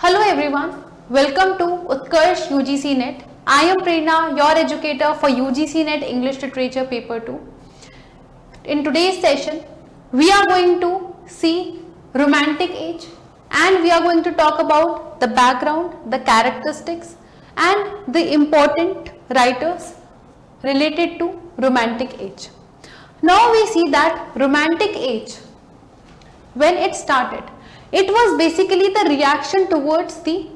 Hello everyone, welcome to Utkarsh UGC Net. I am Prerna, your educator for UGC Net English Literature Paper 2. In today's session, we are going to see Romantic Age and we are going to talk about the background, the characteristics and the important writers related to Romantic Age. Now we see that Romantic Age, when it started, it was basically the reaction towards the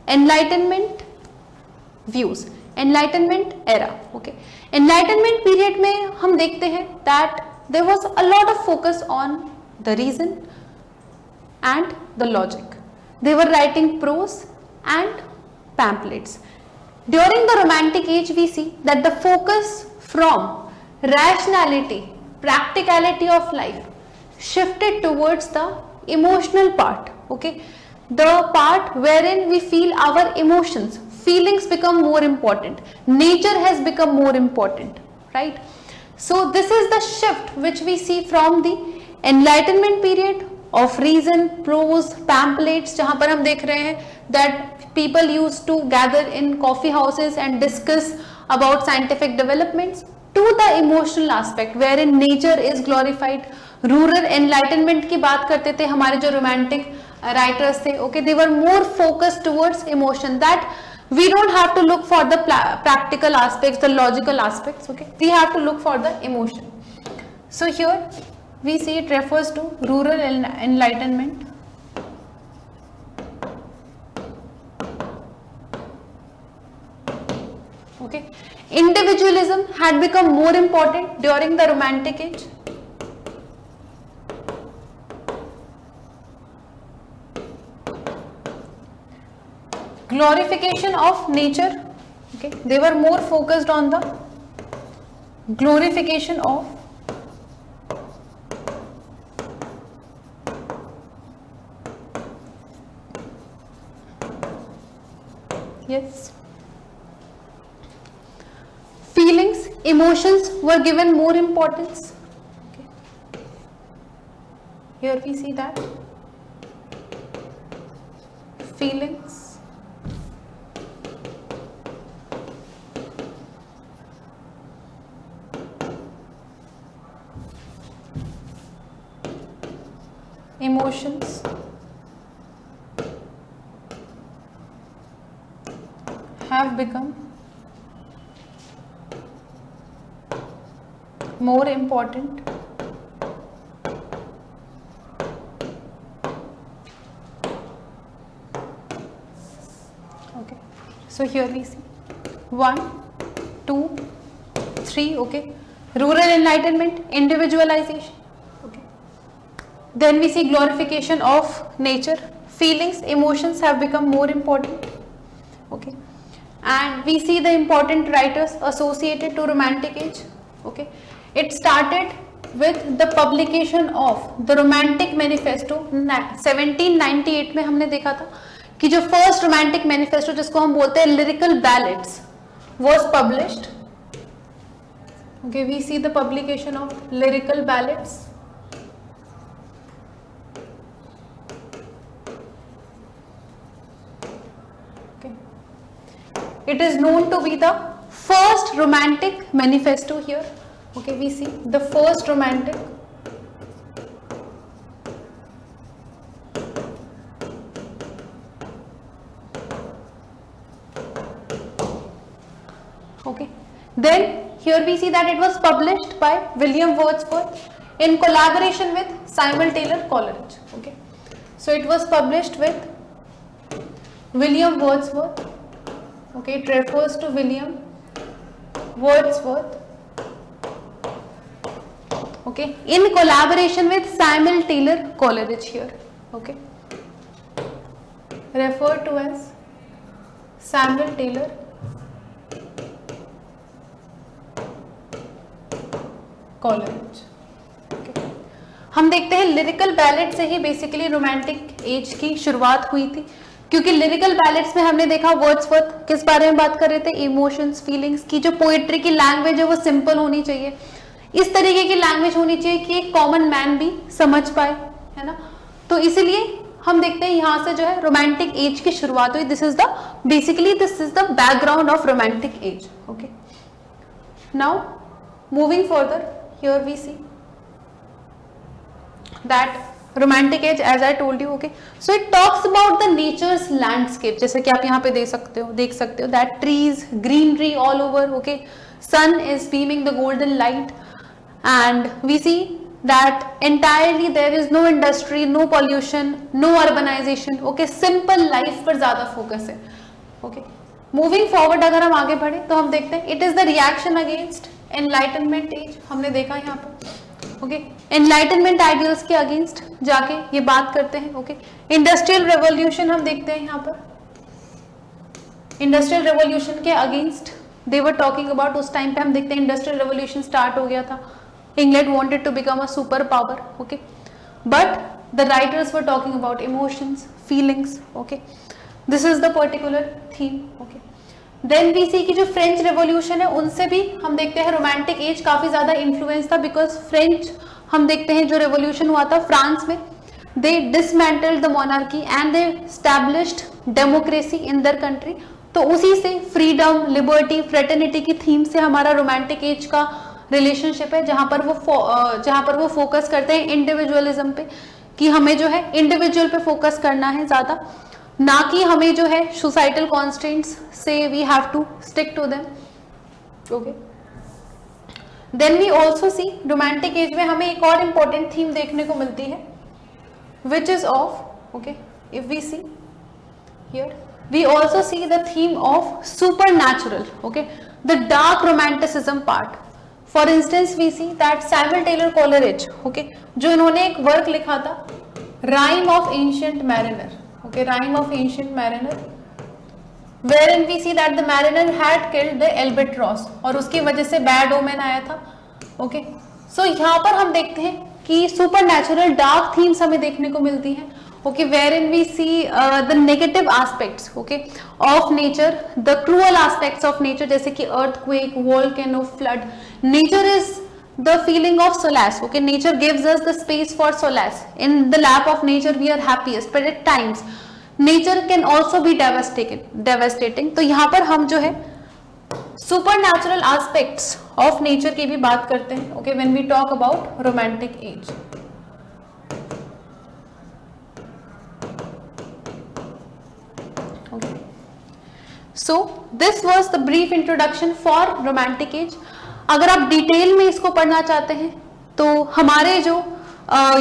Enlightenment views, Enlightenment era. Okay, Enlightenment period में हम देखते हैं that there was a lot of focus on the reason and the logic. They were writing prose and pamphlets. During the Romantic Age, we see that the focus from rationality, practicality of life shifted towards the emotional part. Okay, the part wherein we feel our emotions, feelings become more important, nature has become more important, right? So this is the shift which we see from the Enlightenment period of reason, prose, pamphlets, जहाँ पर हम देख रहे हैं that people used to gather in coffee houses and discuss about scientific developments, to the emotional aspect wherein nature is glorified. Rural enlightenment की बात करते थे हमारे जो रोमांटिक राइटर्स थे. Okay, they were more focused towards emotion, that we don't have to look for the practical aspects, the logical aspects. Okay, we have to look for the emotion. So here we see it refers to rural enlightenment. Okay, individualism had become more important during the Romantic Age. Glorification of nature. Okay, they were more focused on the glorification of feelings, emotions were given more importance. Okay. Here we see that feelings, emotions have become more important. Okay, so here we see 1, 2, 3. Okay, rural enlightenment, individualization. Then we see glorification of nature, feelings, emotions have become more important. Okay, and we see the important writers associated to Romantic Age. Okay, it started with the publication of the Romantic Manifesto. 1798 में हमने देखा था कि जो first Romantic Manifesto जिसको हम बोलते हैं Lyrical Ballads was published. Okay, we see the publication of Lyrical Ballads. It is known to be the first Romantic Manifesto here. Okay, we see the first Romantic. Okay, then here we see that it was published by William Wordsworth in collaboration with Samuel Taylor Coleridge. Okay, so it was published with William Wordsworth. Okay, it refers to William Wordsworth. Okay, in collaboration with Samuel Taylor Coleridge here. Okay, referred to as Samuel Taylor Coleridge. Okay. हम देखते हैं lyrical ballad से ही basically romantic as की शुरुआत हुई थी, क्योंकि lyrical ballads में हमने देखा वर्ड्सवर्थ किस बारे में बात कर रहे थे, इमोशंस, फीलिंग्स की जो पोएट्री की लैंग्वेज है वो सिंपल होनी चाहिए, इस तरीके की लैंग्वेज होनी चाहिए कि एक कॉमन मैन भी समझ पाए, है ना. तो इसीलिए हम देखते हैं यहाँ से जो है रोमांटिक एज की शुरुआत हुई. This is the basically this is the background of romantic age. Okay, now moving further, here we see that romantic age as I told you. Okay, so it talks about the nature's landscape. जैसे कि आप यहाँ पे देख सकते हो that trees, greenery all over. Okay, sun is beaming the golden light and we see that entirely there is no industry, no pollution, no urbanization. Okay, simple life पर ज़्यादा focus है. Okay, moving forward अगर हम आगे बढ़े तो हम देखते हैं it is the reaction against enlightenment age. हमने देखा यहाँ पर. ओके, एनलाइटनमेंट आइडियल्स के अगेंस्ट जाके ये बात करते हैं. ओके, इंडस्ट्रियल रेवोल्यूशन हम देखते हैं यहाँ पर. इंडस्ट्रियल रेवोल्यूशन के against they were talking about. उस टाइम पे हम देखते हैं इंडस्ट्रियल रेवोल्यूशन स्टार्ट हो गया था. England wanted to become a super power. Okay, but the writers were talking about emotions, feelings. Okay, this is the particular theme. Okay, then we see की जो फ्रेंच रेवोल्यूशन है उनसे भी हम देखते हैं रोमांटिक एज काफी ज्यादा इन्फ्लुएंस था. बिकॉज फ्रेंच हम देखते हैं जो रेवोल्यूशन हुआ था फ्रांस में, they dismantled the monarchy and they established democracy in their country. तो उसी से फ्रीडम, लिबर्टी, फ्रेटर्निटी की थीम से हमारा रोमांटिक एज का रिलेशनशिप है, जहां पर वो फोकस करते हैं इंडिविजुअलिज्म पे, कि हमें जो है इंडिविजुअल पे फोकस करना है ज्यादा, ना कि हमें जो है सोसाइटल कॉन्स्टेंट्स से we have to stick to them. Okay, then we also see romantic age में हमें एक और इंपॉर्टेंट थीम देखने को मिलती है which is of. Okay, if we see here we also see the theme of supernatural. Okay, the dark romanticism part. For instance we see that Samuel Taylor Coleridge, okay, जो इन्होंने एक work लिखा था rime of ancient mariner. Okay, rime of ancient mariner, wherein we see that the mariner had killed the albatross और उसकी वजह से bad omen आया था. Okay, so यहाँ पर हम देखते हैं कि supernatural dark themes हमें देखने को मिलती हैं. Okay, wherein we see the negative aspects, okay, of nature, the cruel aspects of nature, जैसे कि earthquake, volcano, flood. Nature is the feeling of solace. Okay, nature gives us the space for solace. In the lap of nature we are happiest, but at times nature can also be devastating. तो यहाँ पर हम जो है supernatural aspects of nature की भी बात करते हैं. Okay, when we talk about romantic age. Okay, so this was the brief introduction for romantic age. अगर आप डिटेल में इसको पढ़ना चाहते हैं तो हमारे जो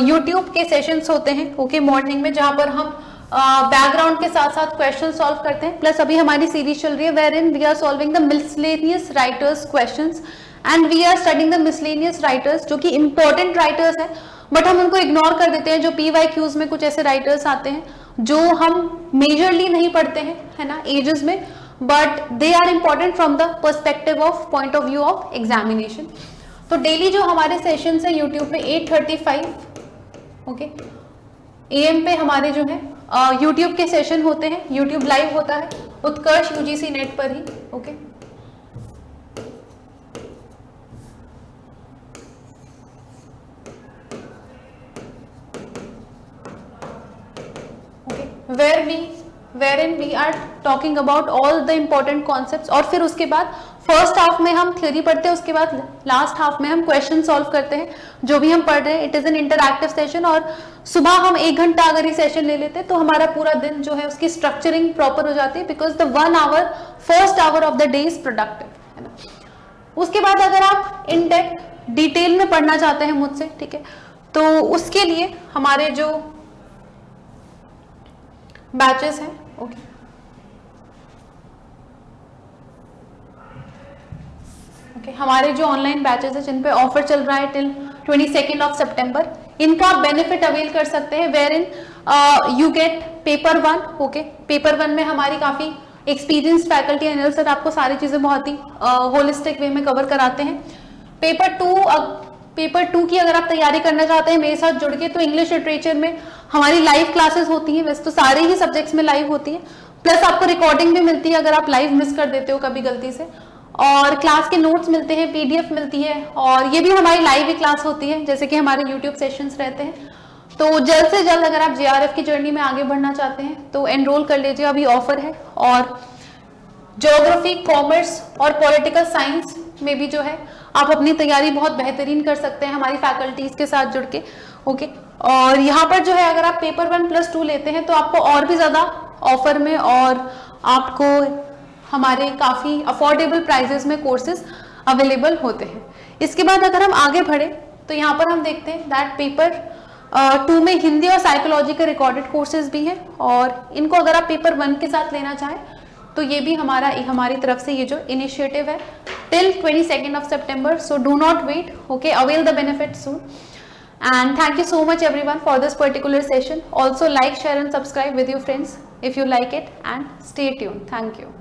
YouTube के सेशंस होते हैं, ओके, मॉर्निंग में, जहां पर हम बैकग्राउंड के साथ साथ क्वेश्चन सॉल्व करते हैं, प्लस अभी हमारी सीरीज चल रही है wherein we are solving the miscellaneous writers questions and we are studying the miscellaneous writers, जो कि इंपॉर्टेंट राइटर्स हैं बट हम उनको इग्नोर कर देते हैं. जो PYQs में कुछ ऐसे राइटर्स आते हैं जो हम मेजरली नहीं पढ़ते हैं, है ना, एजेस में, but they are important from the perspective of point of view of examination. तो डेली जो हमारे सेशंस है यूट्यूब पे 8:35 ओके AM पे हमारे जो है यूट्यूब के सेशन होते हैं. यूट्यूब लाइव होता है उत्कर्ष UGC नेट पर ही. Okay, wherein we are talking about all the important concepts. और फिर उसके बाद फर्स्ट हाफ में हम थ्योरी पढ़ते हैं, उसके बाद लास्ट हाफ में हम क्वेश्चन सॉल्व करते हैं जो भी हम पढ़ रहे हैं. It is an interactive session और सुबह हम 1 घंटा अगर ये सेशन ले लेते हैं तो हमारा पूरा दिन जो है उसकी स्ट्रक्चरिंग प्रॉपर हो जाती है, because the 1 hour first hour of the day is productive, है ना. उसके बाद अगर आप इन डेप्थ डिटेल में पढ़ना चाहते हैं मुझसे, ठीक है, तो उसके लिए हमारे जो बैचेस हैं, ओके, हमारे जो ऑनलाइन बैचेस है जिन पे ऑफर चल रहा है टिल 22 सितंबर, इनका आप बेनिफिट अवेल कर सकते हैं. Wherein you get paper 1. ओके, पेपर 1 में हमारी काफी एक्सपीरियंस्ड फैकल्टी एनएल सर आपको सारी चीजें बहुत ही होलिस्टिक वे में कवर कराते हैं. पेपर 2 की अगर आप तैयारी करना चाहते हैं मेरे साथ जुड़ के, तो इंग्लिश लिटरेचर में हमारी लाइव क्लासेस होती हैं. वैसे तो सारे ही सब्जेक्ट्स में लाइव होती है, प्लस आपको रिकॉर्डिंग भी मिलती है अगर आप लाइव मिस कर देते हो कभी गलती से, और क्लास के नोट्स मिलते हैं, PDF मिलती है, और ये भी हमारी लाइव ही क्लास होती है जैसे कि हमारे YouTube सेशंस रहते हैं. तो जल्द से जल्द अगर आप JRF की जर्नी में आगे बढ़ना चाहते हैं तो एनरोल कर लीजिए, अभी ऑफर है। और ज्योग्राफी, कॉमर्स और पॉलिटिकल साइंस में भी जो है आप अपनी तैयारी बहुत बेहतरीन कर सकते हैं हमारी फैकल्टीज के साथ जुड़ के। ओके, और यहाँ पर जो है अगर आप पेपर 1+2 लेते हैं तो आपको और भी ज़्यादा ऑफर में और आपको हमारे काफ़ी अफोर्डेबल प्राइजेस में कोर्सेज अवेलेबल होते हैं। इसके बाद अगर हम आगे बढ़े तो यहाँ पर हम देखते हैं दैट पेपर 2 में हिंदी और साइकोलॉजी के रिकॉर्डेड कोर्सेज भी हैं, और इनको अगर आप पेपर 1 के साथ लेना चाहें तो ये भी हमारी तरफ से ये जो इनिशिएटिव है till 22 September, so do not wait, okay, avail the benefit soon. And thank you so much everyone for this particular session. Also like, share and subscribe with your friends if you like it, and stay tuned. Thank you.